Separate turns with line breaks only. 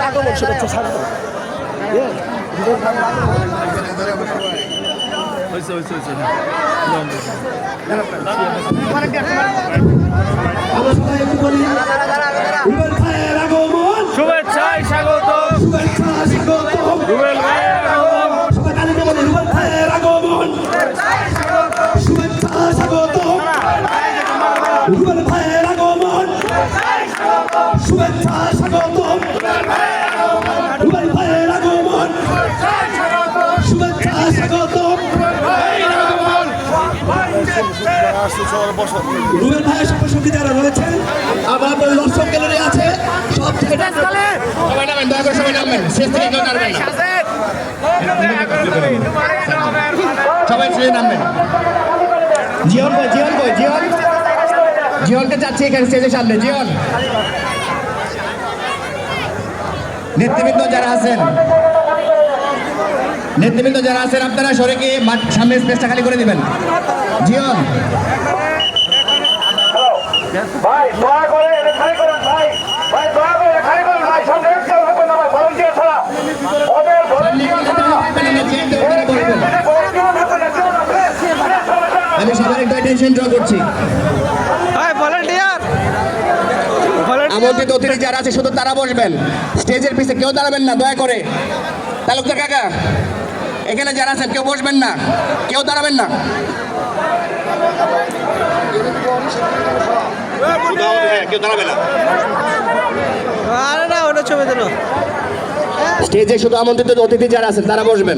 আগমন শুভেচ্ছা স্বাগত।
শুভেচ্ছায় স্বাগত, রুবেল ভাইয়ের আগমন,
রুবেল ভাইয়ের আগমন, শুভেচ্ছা স্বাগত। রুবেল ভাইয়ের আগমন, শুভেচ্ছা স্বাগত। রুবেল ভাইয়ের আগমন, শুভেচ্ছা স্বাগত। রুবেল ভাইয়ের সঙ্গে যারা রয়েছেন, আমার দর্শক গ্যালারি আছে, সব থেকে
সবাই নামেন, দয়া করে সবাই নামবেন, শেষ থেকে কেউ নামবেন না। সবাই ছেড়ে নামবেন। জিয়ন কই, জিয়ন কই, জিয়ন, জিয়নকে চাচ্ছি এখানে স্টেজের সামনে। জিয়ন, নেতৃবৃন্দ যারা আছেন, নেতৃবৃন্দ যারা আছেন আপনারা সরে গিয়ে সামনে স্পেসটা খালি করে দিবেন। জিয়ন,
ভাই দয়া করে এটা খালি করুন ভাই, ভাই দয়া করে এটা খালি করুন ভাই, সব নেক্সট কেউ থাকবেন না ভাই, ভলান্টিয়ার ছাড়া, ওদের ভলান্টিয়ার ছাড়া
আমি সবার একটু অ্যাটেনশন ড্র করছি। আমন্ত্রিত অতিথি যারা আছে শুধু তারা বসবেন, স্টেজের পিছে কেউ দাঁড়াবেন না দয়া করে। তালুকদার কাকা, এখানে যারা আছেন কেউ বসবেন না, কেউ দাঁড়াবেন না। কেউ দাঁড়াবে না। স্টেজে শুধু আমন্ত্রিত অতিথি যারা আছেন তারা বসবেন।